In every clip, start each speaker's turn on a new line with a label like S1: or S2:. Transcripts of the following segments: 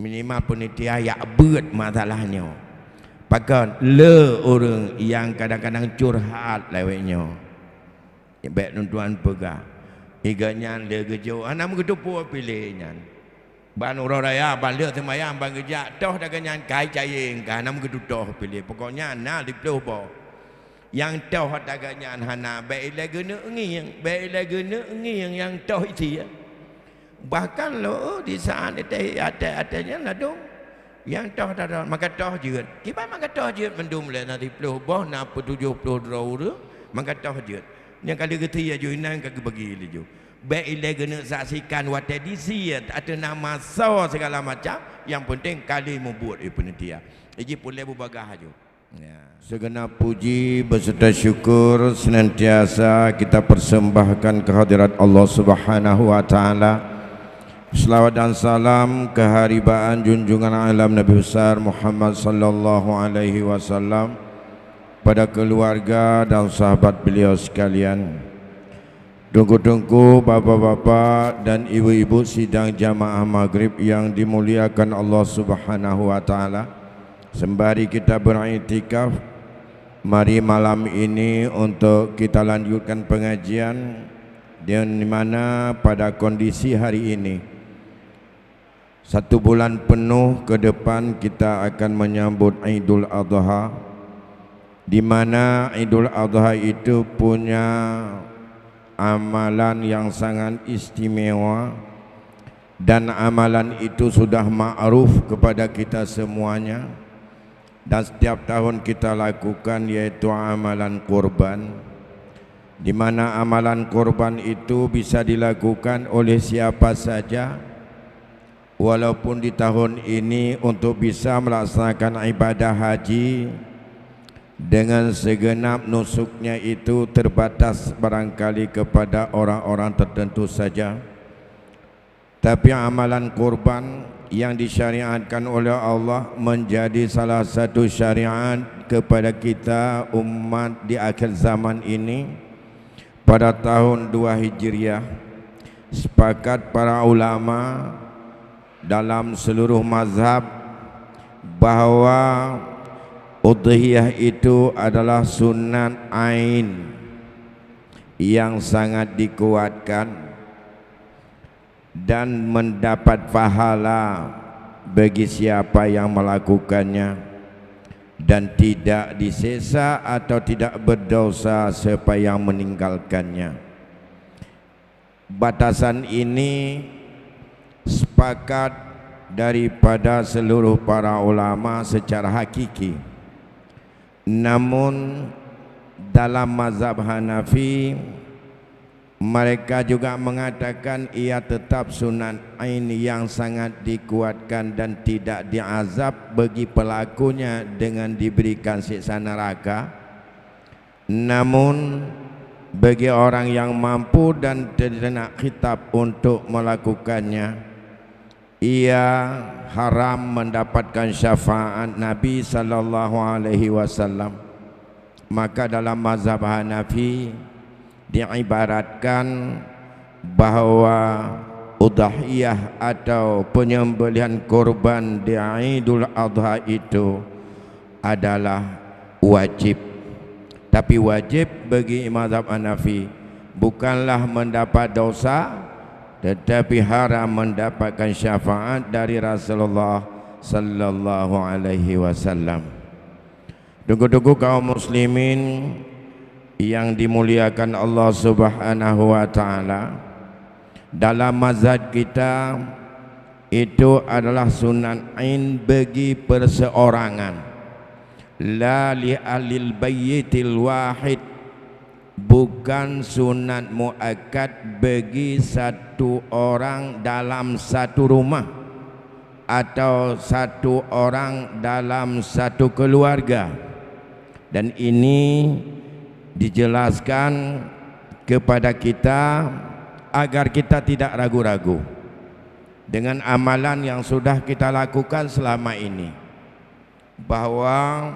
S1: minimal penitia ya beut masalahnya. Pakai le orang yang kadang-kadang curhat lewatnya. Baik tuan pegang. Iganya le gejo. Anak begitu pun pilihnya. Ban urang raya balik semayang bang gejak toh dagangan kai caing kan anak begitu toh pilih. Pokoknya anak dipelih bo. Yang toh dagangan hana baik lagi ngi, baik lagi ngi yang toh itu ya. Bahkan lo di saat itu ada lah dong. Yang toh dah maka toh juga. Kita maka toh juga mendum le nanti puluh boh na 70 draw maka toh juga. Yang kali ketiga juga nang kaki bagi le juga. Baik lagi nak saksikan watedisi ada nama saw segala macam. Yang penting kali membuat penitia. Jadi boleh berbagah juga. Ya. Segenap puji beserta syukur senantiasa kita persembahkan kehadirat Allah Subhanahu wa taala. Selawat dan salam keharibaan junjungan alam Nabi besar Muhammad sallallahu alaihi wasallam pada keluarga dan sahabat beliau sekalian. Tunggu-tunggu bapak-bapak dan ibu-ibu sidang jamaah maghrib yang dimuliakan Allah Subhanahu wa taala. Sembari kita beriktikaf, mari malam ini untuk kita lanjutkan pengajian di mana pada kondisi hari ini 1 bulan penuh ke depan kita akan menyambut Idul Adha, di mana Idul Adha itu punya amalan yang sangat istimewa dan amalan itu sudah ma'ruf kepada kita semuanya dan setiap tahun kita lakukan, yaitu amalan kurban, di mana amalan kurban itu bisa dilakukan oleh siapa saja. Walaupun di tahun ini untuk bisa melaksanakan ibadah haji dengan segenap nusuknya itu terbatas barangkali kepada orang-orang tertentu saja. Tapi amalan kurban yang disyariatkan oleh Allah menjadi salah satu syariat kepada kita umat di akhir zaman ini. Pada tahun 2 Hijriah sepakat para ulama dalam seluruh mazhab bahawa udhiyah itu adalah sunat ain yang sangat dikuatkan dan mendapat pahala bagi siapa yang melakukannya dan tidak disesa atau tidak berdosa siapa yang meninggalkannya. Batasan ini sepakat daripada seluruh para ulama secara hakiki. Namun dalam mazhab Hanafi mereka juga mengatakan ia tetap sunat ain yang sangat dikuatkan dan tidak diazab bagi pelakunya dengan diberikan siksa neraka. Namun bagi orang yang mampu dan tidak khitab untuk melakukannya, ia haram mendapatkan syafaat Nabi sallallahu alaihi wasallam. Maka dalam mazhab Hanafi diibaratkan bahawa udhiyah atau penyembelihan kurban di Idul Adha itu adalah wajib. Tapi wajib bagi mazhab Hanafi bukanlah mendapat dosa, tetapi haram mendapatkan syafaat dari Rasulullah sallallahu alaihi wasallam. Tunggu-tunggu kaum muslimin yang dimuliakan Allah Subhanahu wa taala, dalam mazhab kita itu adalah sunat ain bagi perseorangan, la li ahlil bayyitil wahid, bukan sunat muakkad bagi satu orang dalam satu rumah atau satu orang dalam satu keluarga. Dan ini dijelaskan kepada kita agar kita tidak ragu-ragu dengan amalan yang sudah kita lakukan selama ini, bahwa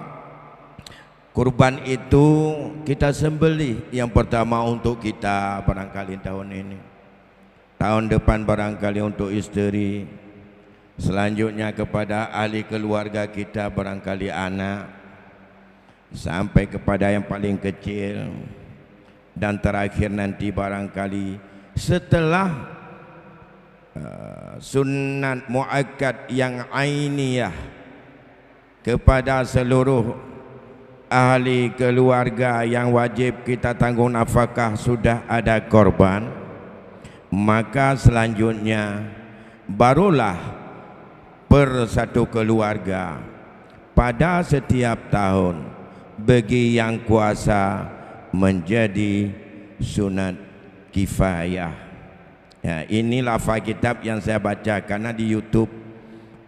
S1: kurban itu kita sembelih yang pertama untuk kita barangkali tahun ini, tahun depan barangkali untuk istri, Selanjutnya kepada ahli keluarga kita, barangkali anak, sampai kepada yang paling kecil, dan terakhir nanti barangkali setelah sunat muakkad yang ainiyah kepada seluruh ahli keluarga yang wajib kita tanggung nafkah sudah ada korban, maka selanjutnya barulah per satu keluarga pada setiap tahun bagi yang kuasa menjadi sunat kifayah. Ya, ini lafaz kitab yang saya baca karena di YouTube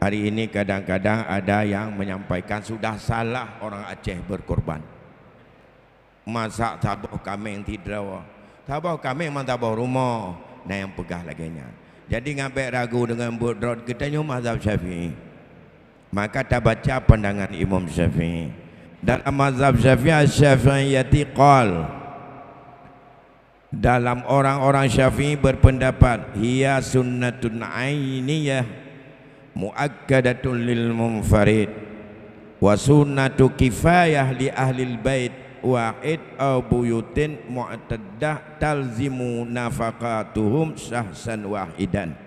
S1: hari ini kadang-kadang ada yang menyampaikan sudah salah orang Aceh berkorban. Masak tabah kambing tidak, tabah kambing memang tabah rumah, nah yang pegah laginya. Jadi ngabek ragu dengan budrot kita nyu mazhab Syafi'i. Maka tak baca pandangan Imam Syafi'i. Dalam mazhab Syafi'i, Syafi'iyati qal, dalam orang-orang Syafi'i berpendapat hiya sunnatun ainiyah muakkadatun lil munfarid wa sunnatu kifayah li ahlil bait wa'id au buyutin mu'taddah talzimu nafaqatuhum syahsan wahidan,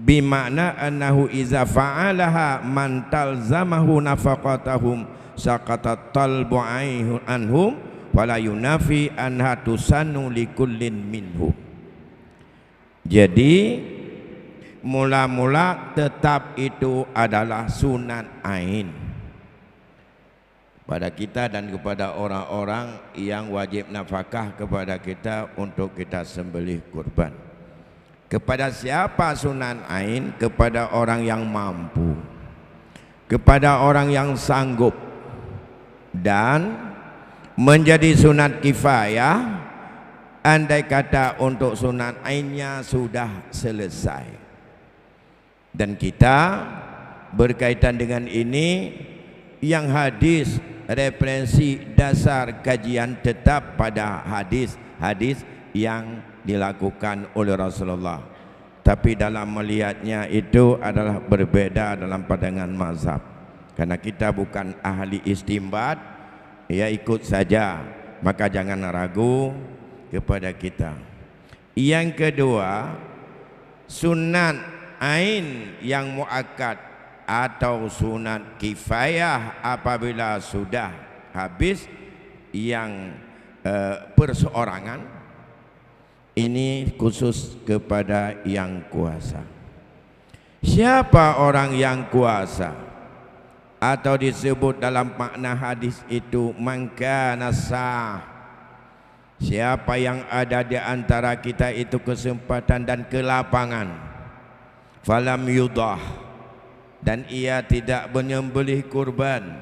S1: bimakna annahu iza fa'alaha man talzamahu nafaqatahum saqatat talbu anhum wala yunafi anha tusannu likullin minhum. Jadi mula-mula tetap itu adalah sunat ain pada kita dan kepada orang-orang yang wajib nafkah kepada kita untuk kita sembelih kurban. Kepada siapa sunat ain? Kepada orang yang mampu, kepada orang yang sanggup, dan menjadi sunat kifayah andai kata untuk sunat ainnya sudah selesai. Dan kita berkaitan dengan ini, yang hadis referensi dasar kajian tetap pada hadis-hadis yang dilakukan oleh Rasulullah, tapi dalam melihatnya itu adalah berbeda dalam pandangan mazhab. Karena kita bukan ahli istimbat, ya ikut saja, maka jangan ragu kepada kita. Yang kedua, sunat ain yang muakkad atau sunat kifayah apabila sudah habis yang perseorangan, ini khusus kepada yang kuasa. Siapa orang yang kuasa? Atau disebut dalam makna hadis itu mangkana sah, siapa yang ada di antara kita itu kesempatan dan kelapangan, falam yudah, dan ia tidak menyembelih kurban,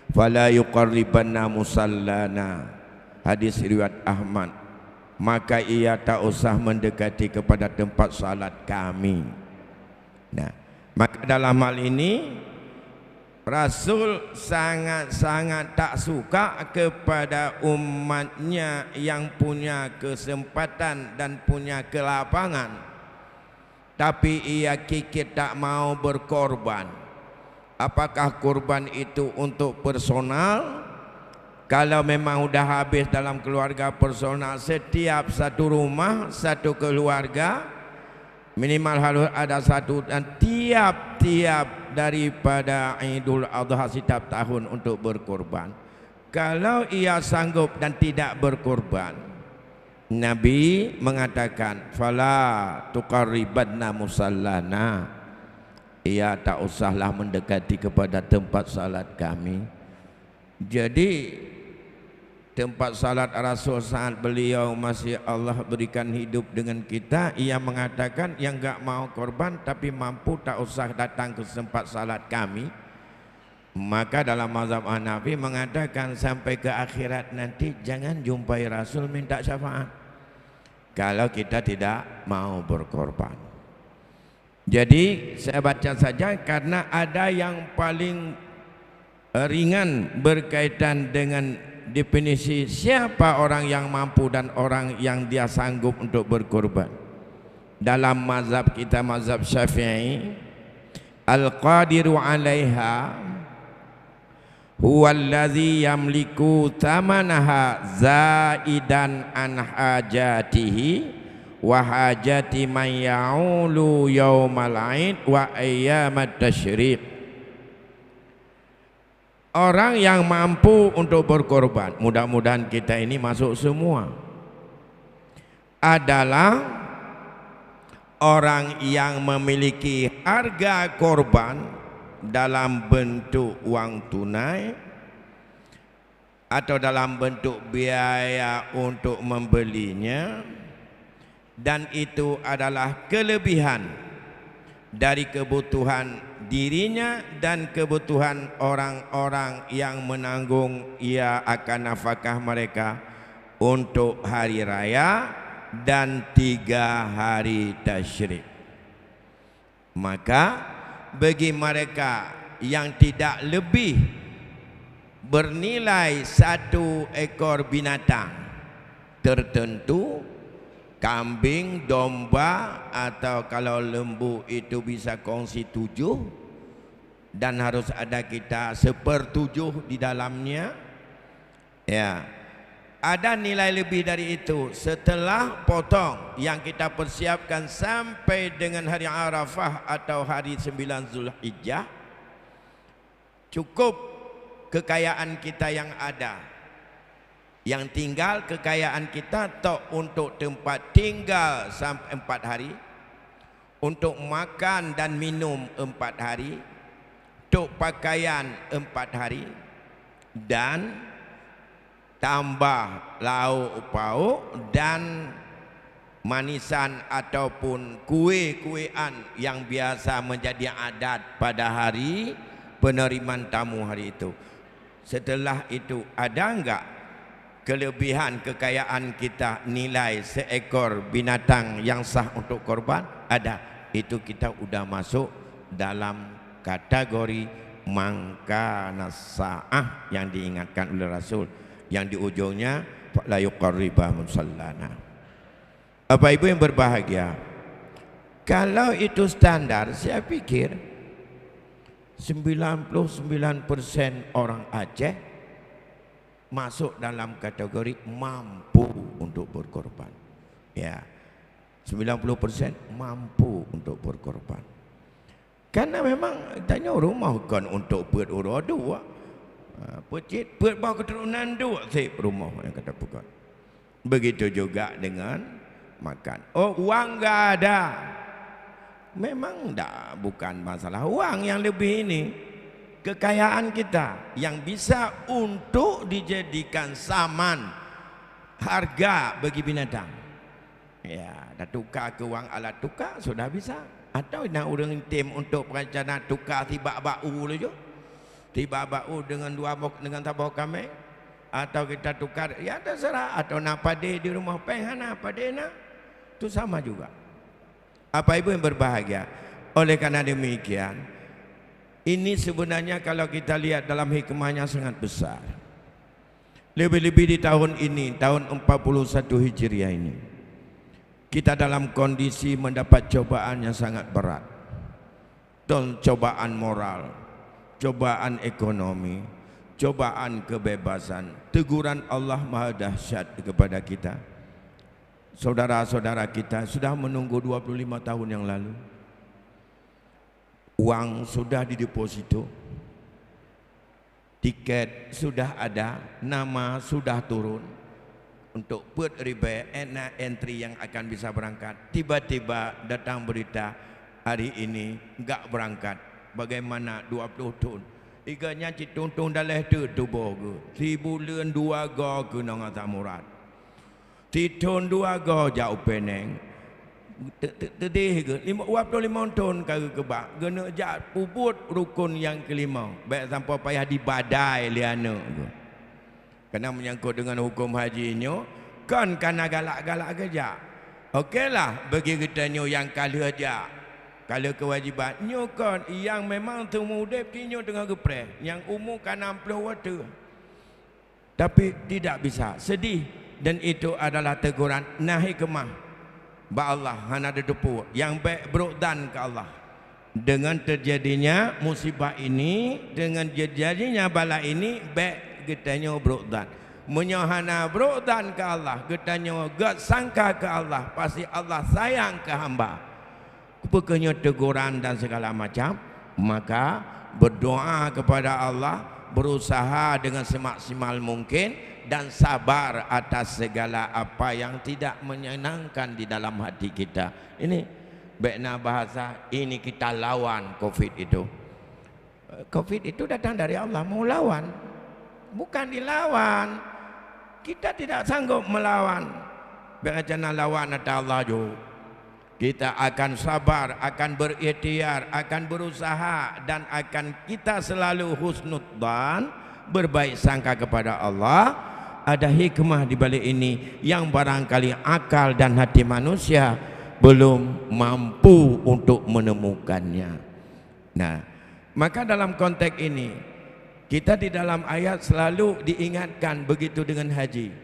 S1: fala yuqarribanna musallana, hadis riwayat Ahmad, maka ia tak usah mendekati kepada tempat salat kami. Nah, maka dalam hal ini Rasul sangat-sangat tak suka kepada umatnya yang punya kesempatan dan punya kelapangan, tapi ia kikir tak mau berkorban. Apakah kurban itu untuk personal? Kalau memang sudah habis dalam keluarga personal, setiap satu rumah, satu keluarga minimal harus ada satu, dan tiap-tiap daripada Idul Adha setiap tahun untuk berkorban. Kalau ia sanggup dan tidak berkorban, Nabi mengatakan fala tuqarribanna musallana, ia tak usahlah mendekati kepada tempat salat kami. Jadi tempat salat Rasul saat beliau masih Allah berikan hidup dengan kita, ia mengatakan yang enggak mau korban tapi mampu tak usah datang ke tempat salat kami. Maka dalam mazhab Hanafi mengatakan sampai ke akhirat nanti jangan jumpai Rasul minta syafaat kalau kita tidak mau berkorban. Jadi saya baca saja karena ada yang paling ringan berkaitan dengan definisi siapa orang yang mampu dan orang yang dia sanggup untuk berkorban. Dalam mazhab kita, mazhab Syafi'i, al-qadiru 'alaiha huwallazi yamliku thamanaha zaidan an hajatihi wa hajati man ya'ulu yaumal 'id wa ayyamat tasyrik. Orang yang mampu untuk berkorban, mudah-mudahan kita ini masuk semua, adalah orang yang memiliki harga korban dalam bentuk uang tunai atau dalam bentuk biaya untuk membelinya, dan itu adalah kelebihan dari kebutuhan dirinya dan kebutuhan orang-orang yang menanggung ia akan nafkah mereka untuk hari raya dan 3 hari tasyrik. Maka bagi mereka yang tidak lebih bernilai 1 ekor binatang tertentu, kambing, domba, atau kalau lembu itu bisa kongsi 7, dan harus ada kita 1/7 di dalamnya, ya, ada nilai lebih dari itu. Setelah potong yang kita persiapkan sampai dengan hari Arafah atau hari 9 Zulhijjah, cukup kekayaan kita yang ada. Yang tinggal kekayaan kita tok untuk tempat tinggal sampai 4 hari, untuk makan dan minum 4 hari, untuk pakaian 4 hari, dan tambah lauk pauk dan manisan ataupun kue-kuean yang biasa menjadi adat pada hari penerimaan tamu hari itu. Setelah itu ada enggak kelebihan kekayaan kita nilai 1 ekor binatang yang sah untuk korban? Ada. Itu kita udah masuk dalam kategori mangkana sa'ah yang diingatkan oleh Rasul, yang di ujungnya la yuqarriba musallana. Bapak Ibu yang berbahagia, kalau itu standar, saya pikir 99% orang Aceh masuk dalam kategori mampu untuk berkorban. Ya, 90% mampu untuk berkorban. Karena memang tanya rumah kan untuk beruradu, pecit bawa keturunan dua sip rumah yang kata bukan. Begitu juga dengan makan. Oh, uang enggak ada. Memang enggak, bukan masalah uang yang lebih ini. Kekayaan kita yang bisa untuk dijadikan saman harga bagi binatang. Ya, dah tukar ke uang alat tukar sudah bisa. Atau nak orang tim untuk perencana tukar tiba bau je. Tiba bau dengan dengan tabau kami, atau kita tukar, ya terserah. Atau nak pade di rumah penghana pade nak, itu sama juga. Apa Ibu yang berbahagia, oleh karena demikian, ini sebenarnya kalau kita lihat dalam hikmahnya sangat besar. Lebih-lebih di tahun ini, tahun 41 Hijriah ini, kita dalam kondisi mendapat cobaan yang sangat berat. Cobaan moral, cobaan ekonomi, cobaan kebebasan, teguran Allah Maha Dahsyat kepada kita. Saudara-saudara kita sudah menunggu 25 tahun yang lalu. Uang sudah dideposito, tiket sudah ada, nama sudah turun untuk put riba entry yang akan bisa berangkat. Tiba-tiba datang berita hari ini enggak berangkat. Bagaimana 20 tahun iganya citung-tung daleh tu bogo 1000 leun 2 go ke nang Murad titun 2 go jauh peneng tedih ke 25 tahun kau kebak gena jak puput rukun yang kelima baik sampai payah dibadai liana kena menyangkut dengan hukum hajinya kan kana galak-galak kerja. Okeylah bagi kita nyo yang kali aja. Kalau kewajiban nyo kan yang memang temudep tinyo dengan gepres yang umur kan 60 waktu. Tapi tidak bisa, sedih, dan itu adalah teguran nahi kemah. Ba Allah hana dedepu yang baik berukdan ke Allah. Dengan terjadinya musibah ini, dengan terjadinya bala ini, baik getanya berukdan. Menyohana berukdan ke Allah, getanya gak sangka ke Allah, pasti Allah sayang ke hamba. Bukannya teguran dan segala macam, maka berdoa kepada Allah, berusaha dengan semaksimal mungkin dan sabar atas segala apa yang tidak menyenangkan di dalam hati kita. Ini bekna bahasa, ini kita lawan COVID itu. COVID itu datang dari Allah, mau lawan, bukan dilawan. Kita tidak sanggup melawan. Beracana lawan ada Allah juga. Kita akan sabar, akan berikhtiar, akan berusaha, dan akan kita selalu husnudzan, berbaik sangka kepada Allah. Ada hikmah di balik ini yang barangkali akal dan hati manusia belum mampu untuk menemukannya. Nah, maka dalam konteks ini kita di dalam ayat selalu diingatkan begitu dengan haji.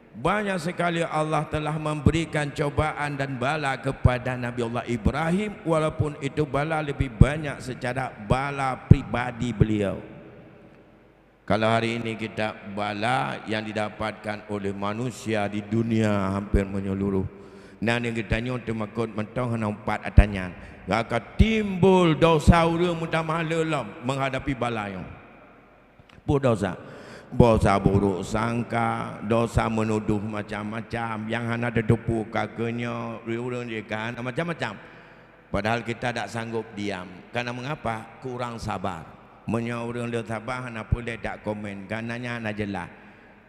S1: Banyak sekali Allah telah memberikan cobaan dan bala kepada Nabi Allah Ibrahim, walaupun itu bala lebih banyak secara bala pribadi beliau. Kalau hari ini kita bala yang didapatkan oleh manusia di dunia hampir menyeluruh. Nah, yang kita nyontek makut mentong hana empat atanya. Akan timbul dosa orang mudah malam menghadapi bala yang. Dosa. Dosa buruk sangka, dosa menuduh macam-macam, yang hana dedepu kakenya, orang dia kan macam-macam. Padahal kita tak sanggup diam. Karena mengapa? Kurang sabar. Orang dia sabar, hana boleh tak komen. Karenanya hana jelas.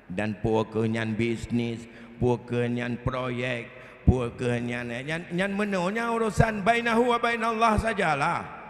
S1: Dan puakenyan bisnis, puakenyan proyek, puakenyan menurutnya urusan bainahu wa bainallah sajalah.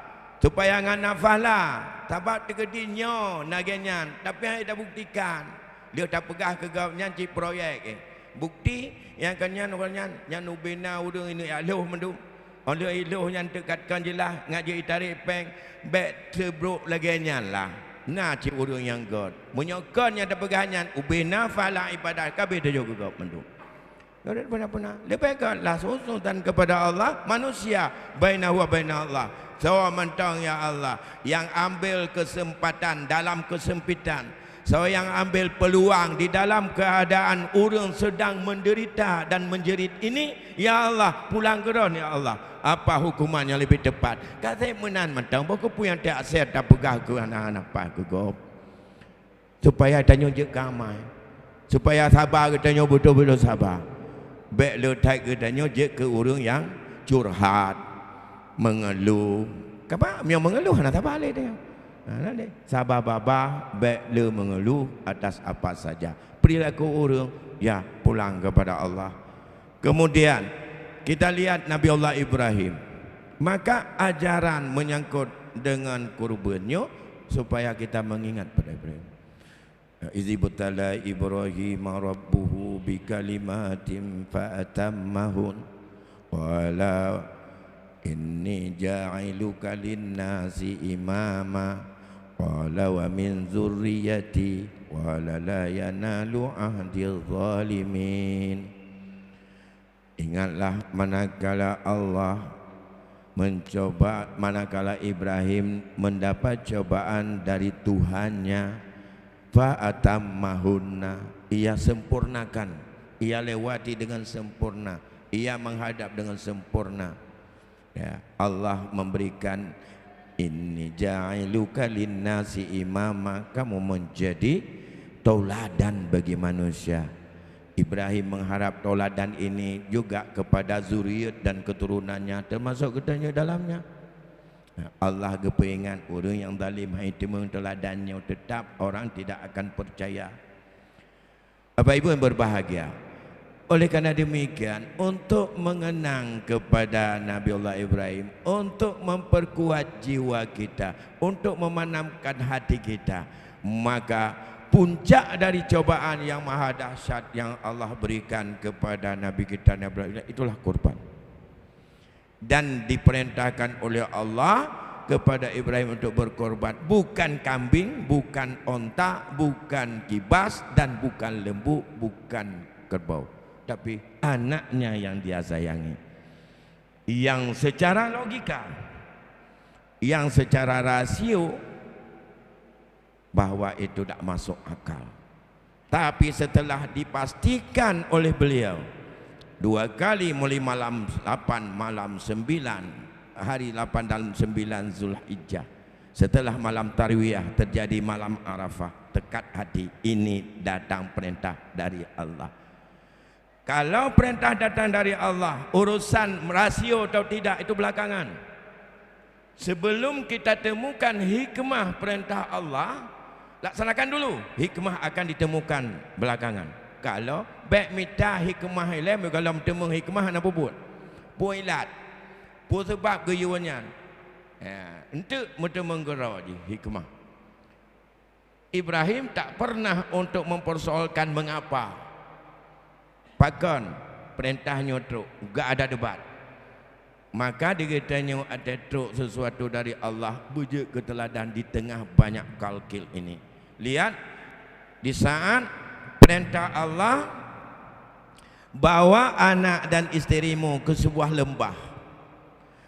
S1: Supaya ngana fala, tabat tegedinya nagenyan. Tapi hai dah buktikan. Dia tak pegah ke gawnya cik proyek. Bukti yang kanyan orangnya yang ubina urang ini aloh mendu. Oleh iluh yang dekatkan jelah ngaji tarik peng bet terbruk lagi lah. Nah cik urang yang god. Menyokon yang terpegahnya ubina fala ibadah kabeh dia juga god mendu. Tidak pernah. Lepaskanlah susutan kepada Allah, manusia bainahu wa bainallah. Sawa mentang ya Allah yang ambil kesempatan dalam kesempitan. Sawa yang ambil peluang di dalam keadaan orang sedang menderita dan menjerit ini, ya Allah pulang geron ya Allah. Apa hukumannya lebih tepat? Kata menan mentang buku yang tak set tak pegah ke anak-anak pak ke supaya tanya je kamai. Supaya sabar tanya betul-betul sabar. Baik letak katanya je ke orang yang curhat, mengeluh. Kenapa? Yang mengeluh nak sabar le dia. Sabar babah, baik le mengeluh atas apa saja. Perilaku orang ya pulang kepada Allah. Kemudian kita lihat Nabi Allah Ibrahim. Maka ajaran menyangkut dengan kurbannya supaya kita mengingat pada Ibrahim. Izibtala Ibrahim rabbuhu bikalimatin fa'atammahun wala inni ja'iluka linnasi imama qala wa min zurriyyati wala la yanalu ahdil zalimin. Ingatlah manakala Allah mencoba, manakala Ibrahim mendapat cobaan dari Tuhannya, fa'atammahunna, ia sempurnakan, ia lewati dengan sempurna, ia menghadap dengan sempurna. Ya, Allah memberikan inni ja'iluka linnasi imama, kamu menjadi tauladan bagi manusia. Ibrahim mengharap tauladan ini juga kepada zuriat dan keturunannya, termasuk katanya dalamnya. Allah kepingan orang yang zalim itu teladannya tetap orang tidak akan percaya. Bapak Ibu yang berbahagia, oleh karena demikian untuk mengenang kepada Nabi Allah Ibrahim, untuk memperkuat jiwa kita, untuk memanamkan hati kita, maka puncak dari cobaan yang maha dahsyat yang Allah berikan kepada Nabi kita Nabi Ibrahim itulah kurban. Dan diperintahkan oleh Allah kepada Ibrahim untuk berkorban, bukan kambing, bukan onta, bukan kibas, dan bukan lembu, bukan kerbau, tapi anaknya yang dia sayangi. Yang secara logika yang secara rasio bahwa itu tak masuk akal. Tapi setelah dipastikan oleh beliau 2 kali mulai malam 8 malam 9 hari 8 dan 9 Zulhijjah, setelah malam tarwiyah terjadi malam Arafah, tekad hati ini datang perintah dari Allah. Kalau perintah datang dari Allah, urusan rasio atau tidak itu belakangan. Sebelum kita temukan hikmah perintah Allah, laksanakan dulu. Hikmah akan ditemukan belakangan. Kalau baik minta hikmah ilmu, kalau bertemu hikmah nak buat puilat pu sebab guyuannya untuk bertemu di hikmah. Ibrahim tak pernah untuk mempersoalkan mengapa, bahkan perintahnya teruk, enggak ada debat. Maka dikatanya ada teruk sesuatu dari Allah, bujuk keteladan di tengah banyak kalkil ini. Lihat di saat perintah Allah, bawa anak dan isterimu ke sebuah lembah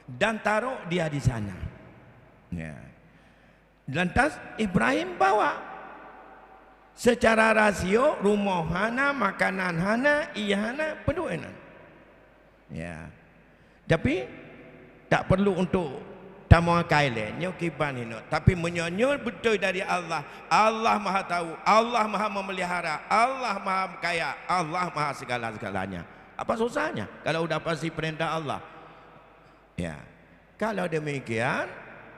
S1: dan taruh dia di sana. Ya. Lantas Ibrahim bawa secara rasio rumah hana, makanan hana, iya hana, penuhinan. Ya. Tapi tak perlu untuk tamu kaile nyokiban ini, tapi menyonyol betul dari Allah. Allah Maha tahu, Allah Maha memelihara, Allah Maha kaya, Allah Maha segala-segalanya. Apa susahnya kalau udah pasti perintah Allah? Ya. Kalau demikian,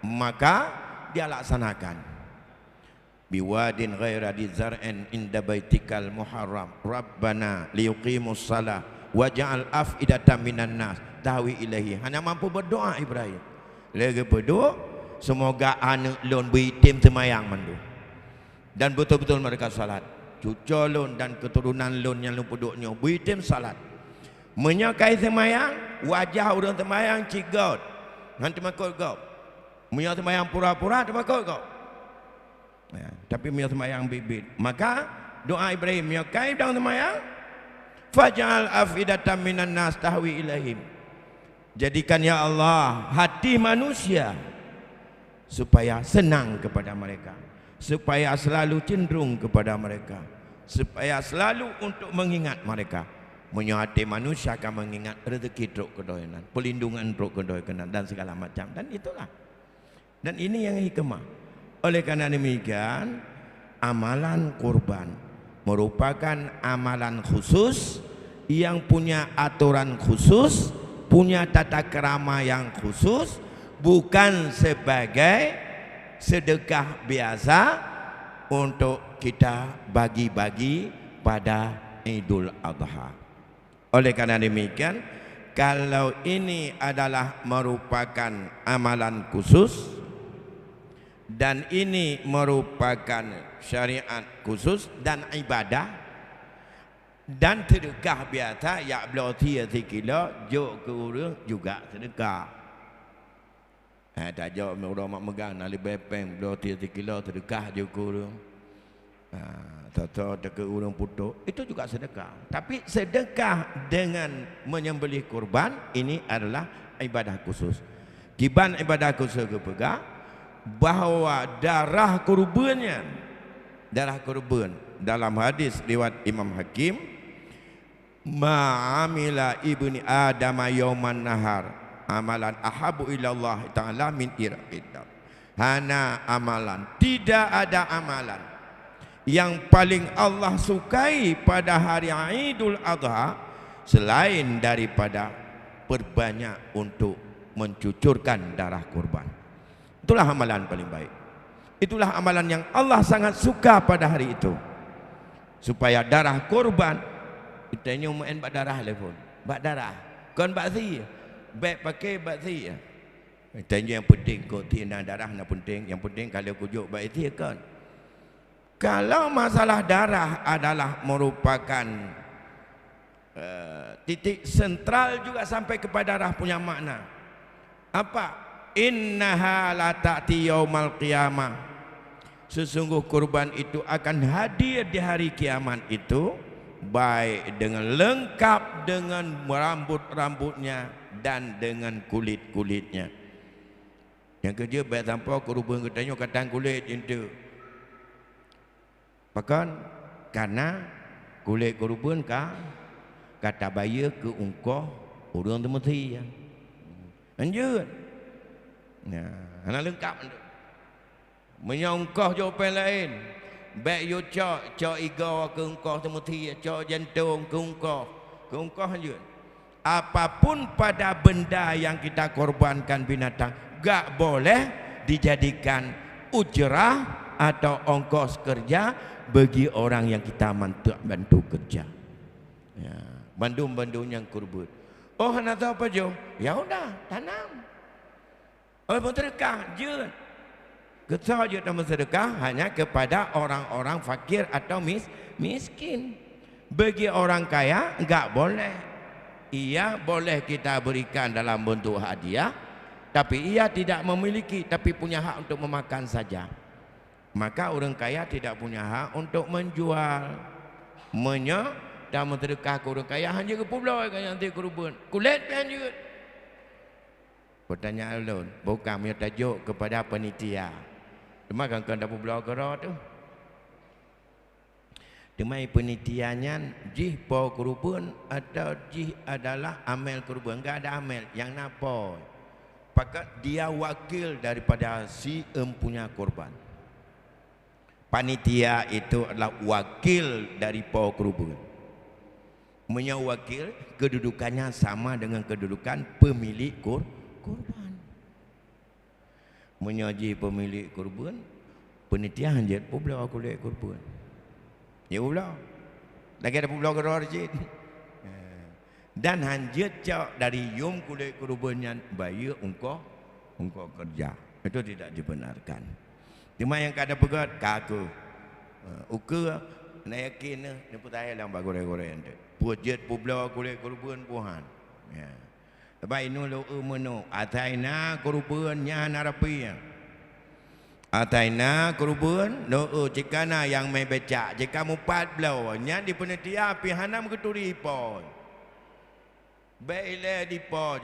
S1: maka dia laksanakan. Biwadin ghaira dzar'in inda baitikal muharram rabbana liyuqimus shalah waj'al af'idatan minan nas tahwi ilahi. Hanya mampu berdoa Ibrahim. Lagi berdoa semoga anak lon beritim semayang mandu. Dan betul-betul mereka salat. Cucu lon dan keturunan lon yang lupuduknya beritim salat. Menyakai semayang, wajah orang semayang cigot. Nanti makut kau. Punya semayang pura-pura termakut kau. Ya, tapi punya semayang bibit. Maka doa Ibrahim menyakai dan semayang, faj'al afidatan minan nas tahwi ilaihim. Jadikan ya Allah hati manusia supaya senang kepada mereka, supaya selalu cenderung kepada mereka, supaya selalu untuk mengingat mereka. Menyuati manusia akan mengingat rezeki truk kedoyanan, pelindungan truk kedoyanan dan segala macam. Dan itulah. Dan ini yang hikmah. Oleh karena demikian, amalan kurban merupakan amalan khusus yang punya aturan khusus, punya tata kerama yang khusus, bukan sebagai sedekah biasa untuk kita bagi-bagi pada Idul Adha. Oleh karena demikian, kalau ini adalah merupakan amalan khusus dan ini merupakan syariat khusus dan ibadah dan sedekah biasa, ya belah 3 kilo jok ke orang juga sedekah. Tak jok orang mak megang nak lebih peng belah 3 kilo sedekah je ke orang. Tak ke orang putuk itu juga sedekah. Tapi sedekah dengan menyembelih kurban ini adalah ibadah khusus. Kiban ibadah khusus kepegang bahawa darah kurbannya, darah kurban dalam hadis riwayat Imam Hakim, ma'amila ibni Adam yauman nahar amalan ahabu ilallah ta'ala min irqidam. Hana amalan, tidak ada amalan yang paling Allah sukai pada hari Idul Adha selain daripada perbanyak untuk mencucurkan darah kurban. Itulah amalan paling baik. Itulah amalan yang Allah sangat suka pada hari itu. Supaya darah kurban, kita ni umain bak darah telefon, bak darah. Kon bak si, baik pakai bak si. Kita ni yang penting kau tiada darah nak penting. Yang penting kalau kujuk bak si kan. Kalau masalah darah adalah merupakan titik sentral juga sampai kepada darah punya makna. Apa? Innaha la ta'ti yaumal qiyamah. Sesungguh kurban itu akan hadir di hari kiamat itu, baik dengan lengkap dengan rambut-rambutnya dan dengan kulit-kulitnya. Yang kerja baik tanpa kurban katanya katang kulit itu. Bahkan karena kulit kurban kata bayar ke ungkoh orang temati ya. Lanjut. Nah, anak lengkap tu. Menyongkoh jawapan lain. Baik yo cok iga ke ungkoh temati, cok jantung ke ungkoh lanjut. Apapun pada benda yang kita korbankan binatang gak boleh dijadikan ujrah atau ongkos kerja bagi orang yang kita bantu kerja. Ya, bantu yang kurban. Oh, nak tahu apa jo? Ya udah, tanam. Oh, bersedekah je. Kita je dalam sedekah hanya kepada orang-orang fakir atau miskin. Bagi orang kaya enggak boleh. Ia boleh kita berikan dalam bentuk hadiah, tapi ia tidak memiliki, tapi punya hak untuk memakan saja. Maka orang kaya tidak punya hak untuk menjual. Dan mensedekah ke orang kaya hanya ke pulau yang nanti kurban. Kulit pun juga. Pertanyaan ulun, bukan punya tajuk kepada panitia. Cuma kan dah pulau kerana tu. Demai penitiannya jih po kurban atau jih adalah amel kurban. Enggak ada amel yang napa. Pakat dia wakil daripada si empunya kurban. Panitia itu adalah wakil dari po kurban. Menyawakil kedudukannya sama dengan kedudukan pemilik kurban. Menyaji pemilik kurban, panitia hanjat pula aku lihat kurban. Ya pula. Lagi ada pula kerana rajin. Dan hanjat cak dari yum kulit kurbannya bayar ungkoh kerja. Itu tidak dibenarkan. Cuma yang kada pegat kaku. Uka nak yakin ni putai lang bagore-gore ente. Pujet pula kulit kurban puhan. Ya. Baik nu lo umeno ataina kurbannya narapi. Ataina kurban lo cikana yang mai becak jika mupat belau nya di penitia pihanam keturi pon. Baiklah dipo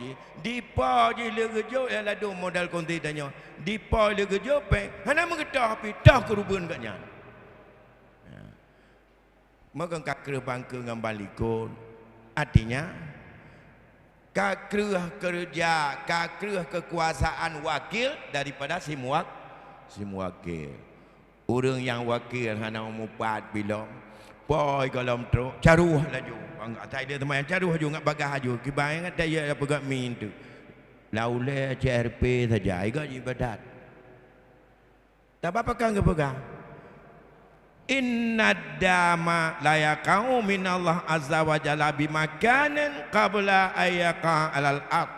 S1: ji le gejo ya ladu modal konti tanya. Dipo le gejo pe hanam getah pi dah kurban katnya. Maka kakre bangke dengan balikon. Artinya kakre kerja, kakre kekuasaan wakil daripada si muwakil. Orang yang wakil hana mupat bila boy kalau truk caruh laju. Atai dia teman caruh haju ngak bagah haju. Kibai ngak daya pegat min tu. Laule CRP saja iga ibadat. Tak apa kan ke pegang. Inna dama la yaqau min Allah azza wa jalla bimakanin qabla ayyaqa alal ard.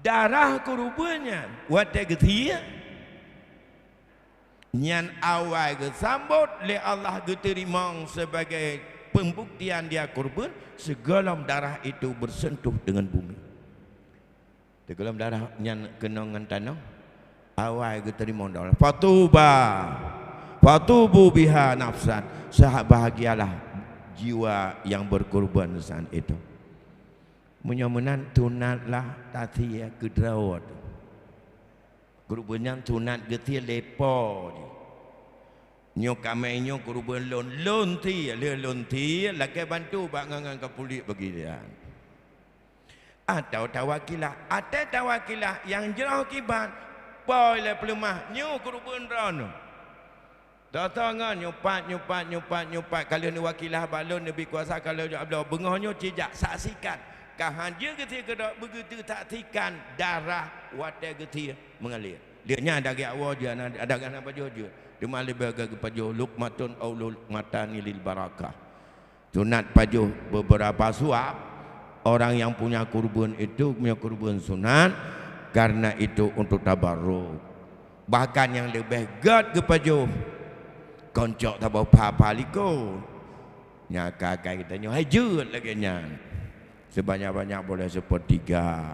S1: Darah kurbannya wate getia nyan awal gesambut le Allah diterima sebagai pembuktian dia kurban segala darah itu bersentuh dengan bumi. Segala darah nyan kenangan tanah awal diterima darah Fatubu biha nafsan. Bahagialah jiwa yang berkorban saat itu. Menyamunan tunatlah tatia kedrawat. Korbannya tunat getia lepo. Nyo kami nyo korban lon ti lagi bantu bangangan kapulik bagi dia. Atau tawakilah, yang jerah kibat. Boy le pelemah nyo korban rono. Datangan nyupat kalau ni wakilah balon lebih kuasa kalau ablah bengahnya cijak saksikan kahanja ketika dak begitu saksikan darah wadah ketika mengalir dia nya ada ke awal dia ada kan apa dia malih bagi pajo lukmatun au lukmatani lil barakah sunat pajo beberapa suap orang yang punya kurban itu punya kurban sunat karena itu untuk tabarruk bahkan yang lebih gad ke pajo koncok tak bawa apa-apa liko nya kakak kita nyo hajut lagi nya sebanyak-banyak boleh sepertiga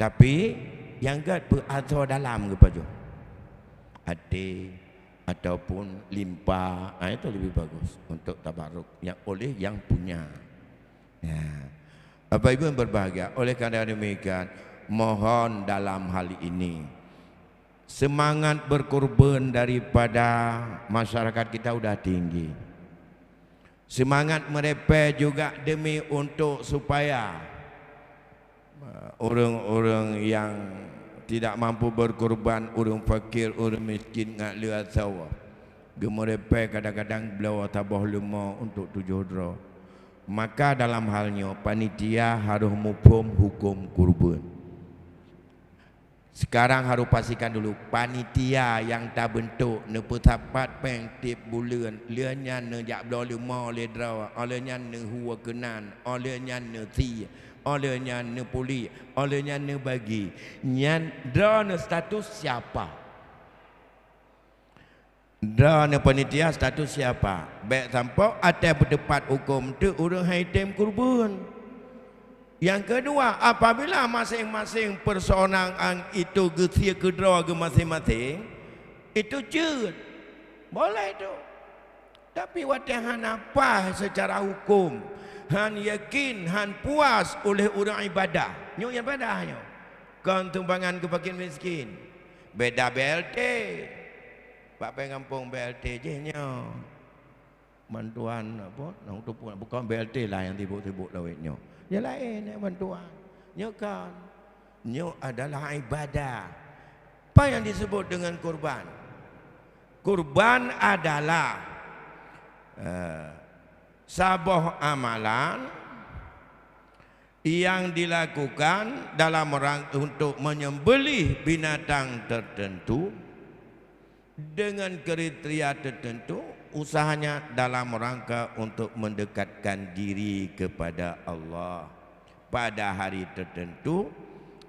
S1: tapi yang gad berasal dalam ke pajo hati ataupun limpah itu lebih bagus untuk tabarruk yang oleh yang punya ya. Bapak Ibu yang berbahagia oleh karena demikian mohon dalam hal ini semangat berkorban daripada masyarakat kita sudah tinggi. Semangat mereka juga demi untuk supaya orang-orang yang tidak mampu berkorban, orang fakir, orang miskin ngak lihat sawah. Gemerepe kadang-kadang belawa tabah lemah untuk 7 dra. Maka dalam halnya panitia harus mufhum hukum kurban. Sekarang harus pastikan dulu panitia yang tak bentuk ne petapat peng tip bulan lianya ne jak belawa lemah le dra, olehnya ne huwa kenan, olehnya ne ti, olehnya ne puli, olehnya ne bagi. Nyan dra ne status siapa? Dan panitia status siapa? Baik sampai ada berdebat hukum tu urang haitem kurban. Yang kedua, apabila masing-masing persoalan itu getia kedua ke masing-masing, itu cut. Boleh tu. Tapi watahan apa secara hukum? Han yakin, han puas oleh orang ibadah. Nyo ibadahnya. Kan tumbangan ke fakir miskin. Beda BLT. Pak pengampung BLT je nya. Bantuan apa? Nang tu pun bukan BLT lah yang tibuk-tibuk lawetnya. Ya lain bantuan. Nya kan. Nya adalah ibadah. Apa yang disebut dengan kurban? Kurban adalah sebuah amalan yang dilakukan dalam rangka untuk menyembelih binatang tertentu dengan kriteria tertentu, usahanya dalam rangka untuk mendekatkan diri kepada Allah pada hari tertentu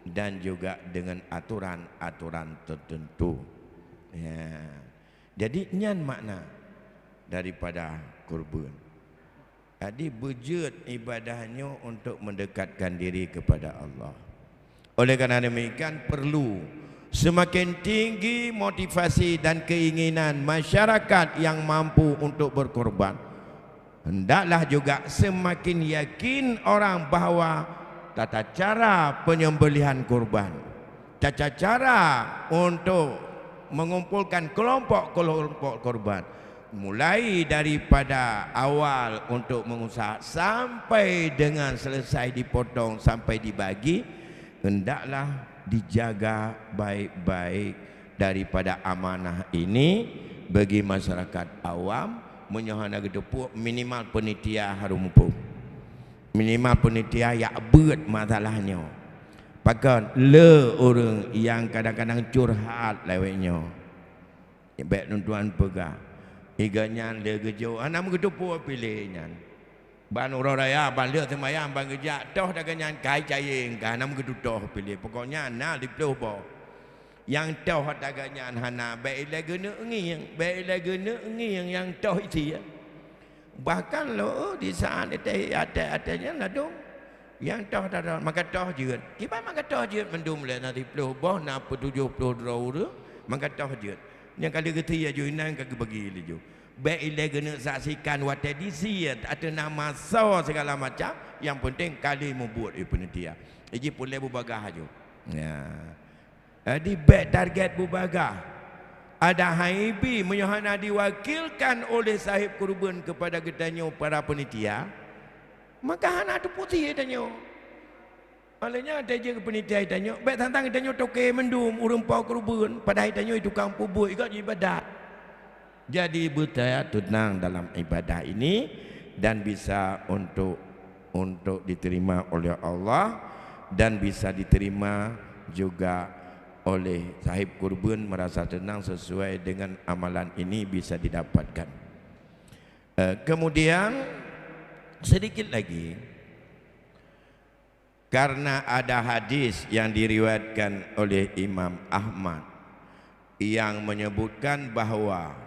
S1: dan juga dengan aturan-aturan tertentu. Ya. Jadi nyan makna daripada kurban. Jadi wujud ibadahnya untuk mendekatkan diri kepada Allah. Oleh karena demikian perlu semakin tinggi motivasi dan keinginan masyarakat yang mampu untuk berkorban, hendaklah juga semakin yakin orang bahawa tata cara penyembelihan kurban, tata cara untuk mengumpulkan kelompok-kelompok korban, mulai daripada awal untuk mengusaha sampai dengan selesai dipotong sampai dibagi, hendaklah dijaga baik-baik daripada amanah ini bagi masyarakat awam. Menyohana gedepuk minimal penitia harus mumpung, minimal penitia yang berat masalahnya. Pakan le orang yang kadang-kadang curhat lewatnya baik tuan pegang iganya le gejo anak gedepuk pilihnya ban orang raya ban le semayang ban kerja toh dagangan kai caing kan nam gedutoh pilih pokoknya na diploh bo yang toh dagangan hana baik lagi ngi baik lagi ngi yang toh itu ya. Bahkan lo di saat ada-adanya lah dong yang toh dah maka toh jeut kipas maka toh jeut mendum le na diploh bo na 70 dro maka toh jeut yang kali ketia juinan kagak bagi leju baik lagi nak saksikan wat edisi ada nama so segala macam, yang penting kali membuat penitiaiji boleh berbagah aja ya. Jadi baik target berbagah ada haibi menyohana diwakilkan oleh sahib kurban kepada gedanyo para penitia, maka hana tu putih gedanyo olehnya ada je penitia gedanyo baik tantang gedanyo toke mendum urang pau kurban pada gedanyo itu kampung buat ikut ibadat. Jadi budaya tenang dalam ibadah ini dan bisa untuk diterima oleh Allah dan bisa diterima juga oleh sahib kurban, merasa tenang sesuai dengan amalan ini bisa didapatkan. Kemudian sedikit lagi, karena ada hadis yang diriwayatkan oleh Imam Ahmad yang menyebutkan bahawa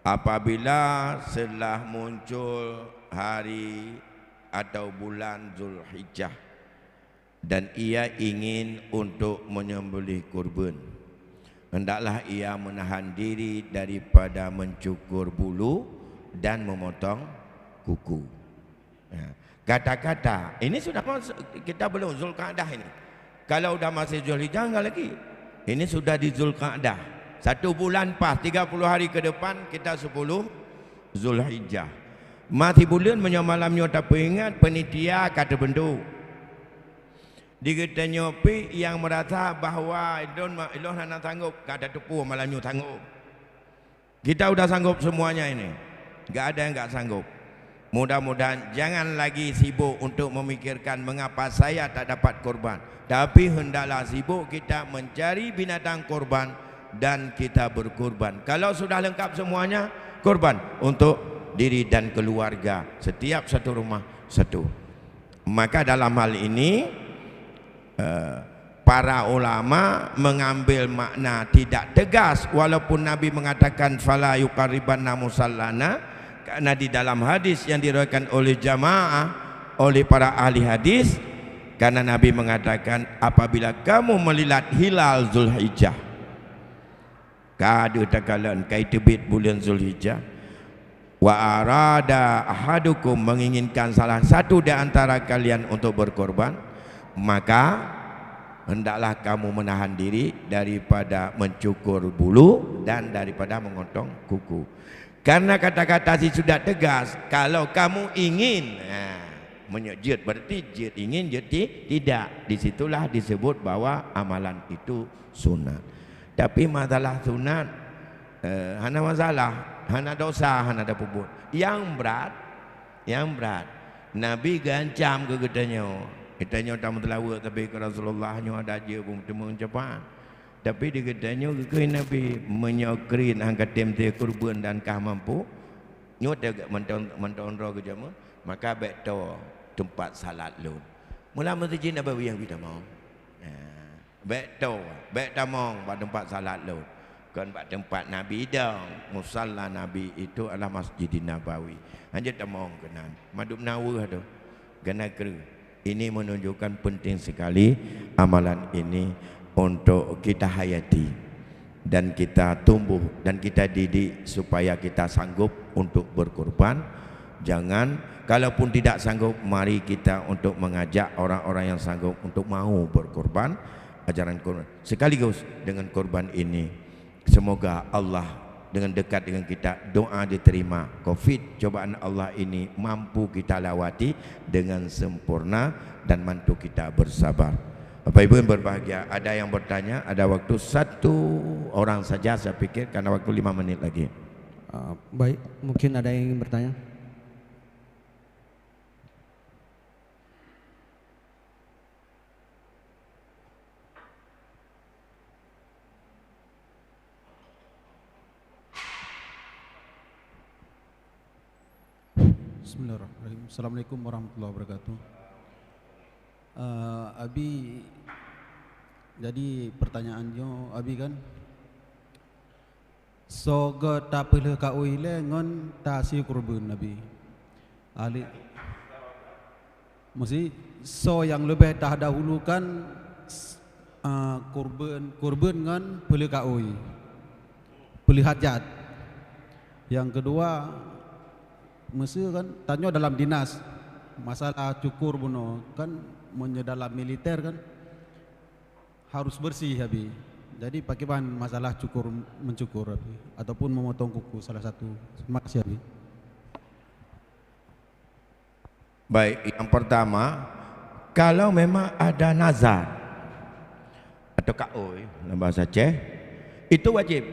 S1: apabila setelah muncul hari atau bulan Zulhijjah dan ia ingin untuk menyembelih kurban, hendaklah ia menahan diri daripada mencukur bulu dan memotong kuku. Ya. Kata-kata ini sudah masuk, kita belum Zulqa'dah ini. Kalau udah masih Zulhijjah enggak lagi. Ini sudah di Zulqa'dah. 1 bulan pas 30 hari ke depan kita 10 Zulhijjah. Mati bulan menyamalamnya tak ingat penitia kata bentuk. Dikatanya pi yang merasa bahawa ilon nak sanggup kata tepu malamnya sanggup. Kita udah sanggup semuanya ini. Enggak ada yang enggak sanggup. Mudah-mudahan jangan lagi sibuk untuk memikirkan mengapa saya tak dapat korban. Tapi hendaklah sibuk kita mencari binatang korban dan kita berkorban. Kalau sudah lengkap semuanya, korban untuk diri dan keluarga. Setiap satu rumah satu. Maka dalam hal ini para ulama mengambil makna tidak tegas walaupun Nabi mengatakan fala yuqarribanna musallana. Karena di dalam hadis yang diriwayatkan oleh jamaah oleh para ahli hadis, karena Nabi mengatakan apabila kamu melihat hilal Zulhijjah, kada takalan kai terbit bulan Zulhijjah, wa arada ahadukum menginginkan salah satu di antara kalian untuk berkorban, maka hendaklah kamu menahan diri daripada mencukur bulu dan daripada memotong kuku. Karena kata-kata si sudah tegas, kalau kamu ingin menyejut berarti jut ingin jut tidak. Disitulah disebut bahwa amalan itu sunat. Tapi masalah sunat, hana masalah, hana dosa, hana ada puput. Yang berat, Nabi gancam ke katanya. Katanya tak melawat tapi ke Rasulullah nyo ada je pun temu ucapan. Tapi dia katanya ke Nabi menyokrin angkat temte kurban dan kah mampu nyot agak menton ro ke jamu maka beto tempat salat lu mula masjid Nabawi yang kita mau beto mong pada tempat salat lu kan pada tempat Nabi dong musalla Nabi itu adalah Masjid Nabawi hanya tamong kenan madub nawah tu kena kru ini menunjukkan penting sekali amalan ini untuk kita hayati dan kita tumbuh dan kita didik supaya kita sanggup untuk berkorban. Jangan, kalaupun tidak sanggup, mari kita untuk mengajak orang-orang yang sanggup untuk mau berkorban ajaran korban. Sekaligus dengan korban ini semoga Allah dengan dekat dengan kita, doa diterima. Covid cobaan Allah ini mampu kita lewati dengan sempurna dan mantu kita bersabar. Bapak Ibu yang berbahagia, ada yang bertanya, ada waktu 1 orang saja saya pikir karena waktu 5 menit lagi.
S2: Baik, mungkin ada yang ingin bertanya.
S3: Bismillahirrahmanirrahim. Assalamualaikum warahmatullahi wabarakatuh. Abi, jadi pertanyaannya Abi kan, so ga tapele ka uile ngon tasi kurban Nabi. Ali, mesti so yang lebih dah dahulukan kurban ngon pele ka ui, pele hajat. Yang kedua, mesti kan tanya dalam dinas masalah cukur buno kan dalam militer kan harus bersih Habis. Jadi pakai bahan masalah mencukur Habis. Ataupun memotong kuku salah satu. Terima kasih Habis.
S1: Baik, yang pertama, kalau memang ada nazar atau kaoi dalam bahasa Aceh, itu wajib.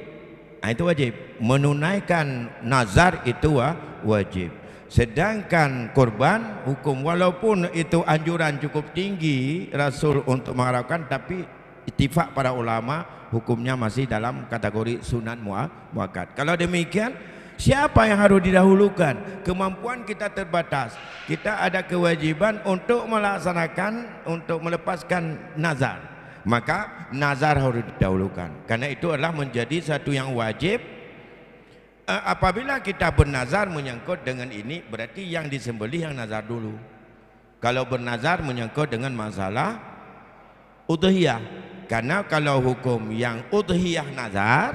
S1: Itu wajib. Menunaikan nazar itu wajib. Sedangkan korban hukum walaupun itu anjuran cukup tinggi Rasul untuk mengharapkan, tapi ittifaq para ulama hukumnya masih dalam kategori sunat muakkad. Kalau demikian, siapa yang harus didahulukan? Kemampuan kita terbatas. Kita ada kewajiban untuk melaksanakan, untuk melepaskan nazar. Maka nazar harus didahulukan. Karena itu adalah menjadi satu yang wajib. Apabila kita bernazar menyangkut dengan ini, berarti yang disembelih yang nazar dulu. Kalau bernazar menyangkut dengan masalah udhiyah, karena kalau hukum yang udhiyah nazar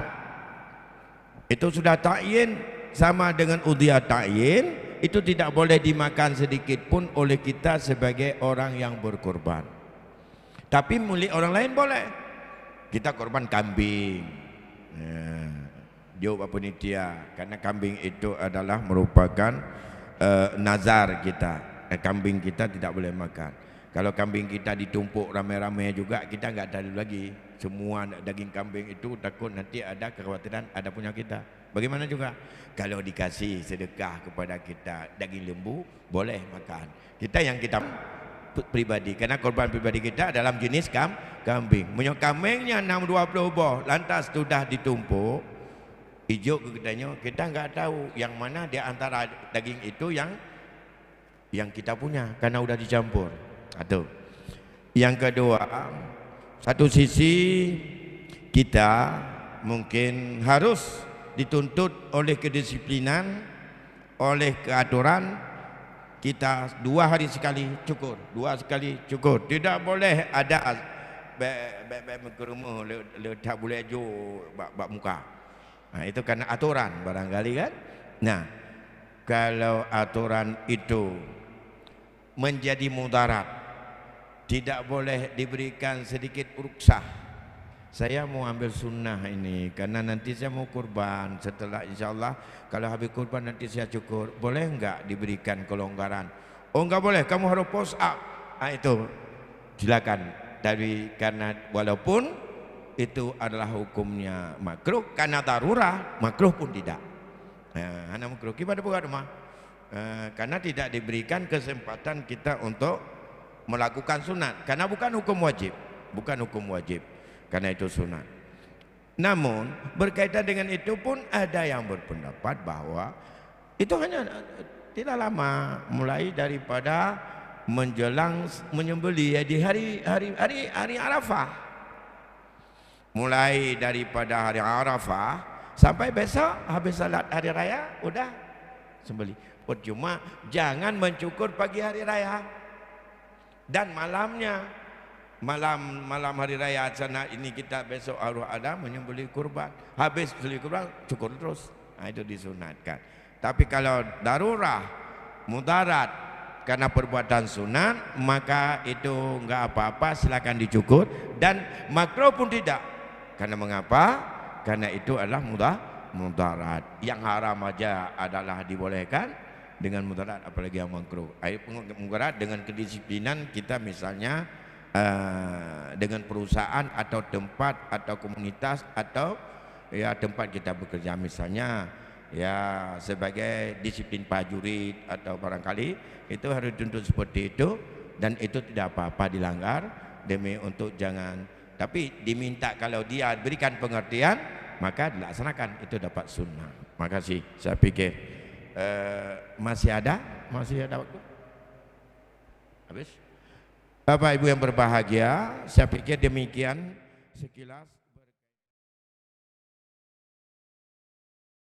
S1: itu sudah ta'yin sama dengan udhiyah ta'yin, itu tidak boleh dimakan sedikit pun oleh kita sebagai orang yang berkorban. Tapi milik orang lain boleh. Kita korban kambing. Jawab panitia, karena kambing itu adalah merupakan nazar kita. Kambing kita tidak boleh makan. Kalau kambing kita ditumpuk ramai-ramai juga, kita enggak tahu lagi. Semua daging kambing itu takut nanti ada kekhawatiran ada punya kita. Bagaimana juga kalau dikasih sedekah kepada kita daging lembu, boleh makan. Kita yang kita pribadi, karena korban pribadi kita dalam jenis kambing. Punya kambingnya 620 boh, lantas sudah ditumpuk hijau ke kita enggak tahu yang mana di antara daging itu yang kita punya, karena udah dicampur. Satu. Yang kedua, satu sisi kita mungkin harus dituntut oleh kedisiplinan, oleh keaturan. Kita 2 hari sekali cukur, 2 sekali cukur. Tidak boleh ada rumah tak boleh jo bak muka. Nah, itu karena aturan barangkali kan. Nah, kalau aturan itu menjadi mudarat, tidak boleh diberikan sedikit ruksah. Saya mau ambil sunnah ini karena nanti saya mau kurban. Setelah insyaallah kalau habis kurban nanti saya cukur. Boleh enggak diberikan kelonggaran? Oh enggak boleh, kamu harus post up. Nah, itu silakan. Karena walaupun itu adalah hukumnya makruh, karena darurah makruh pun tidak. Hanya makruh kita bukan rumah. Karena tidak diberikan kesempatan kita untuk melakukan sunat, karena bukan hukum wajib, karena itu sunat. Namun berkaitan dengan itu pun ada yang berpendapat bahwa itu hanya tidak lama, mulai daripada menjelang menyembelih di hari Arafah, mulai daripada hari Arafah sampai besok habis salat hari raya udah sembelih. Cuma jangan mencukur pagi hari raya dan malamnya, malam hari raya sana ini kita besok ada menyembelih kurban, habis beli kurban cukur terus. Nah, itu disunatkan. Tapi kalau darurah mudarat karena perbuatan sunat, maka itu enggak apa-apa, silakan dicukur, dan makruh pun tidak. Karena mengapa? Karena itu adalah mudarat. Yang haram aja adalah dibolehkan dengan mudarat, apalagi yang makruh. Mudarat dengan kedisiplinan kita, misalnya dengan perusahaan atau tempat atau komunitas atau ya tempat kita bekerja, misalnya ya sebagai disiplin prajurit atau barangkali itu harus dituntut seperti itu, dan itu tidak apa-apa dilanggar demi untuk jangan, tapi diminta kalau dia berikan pengertian maka dilaksanakan, itu dapat sunnah. Makasih, saya pikir masih ada waktu? Habis? Bapak Ibu yang berbahagia, saya pikir demikian sekilas.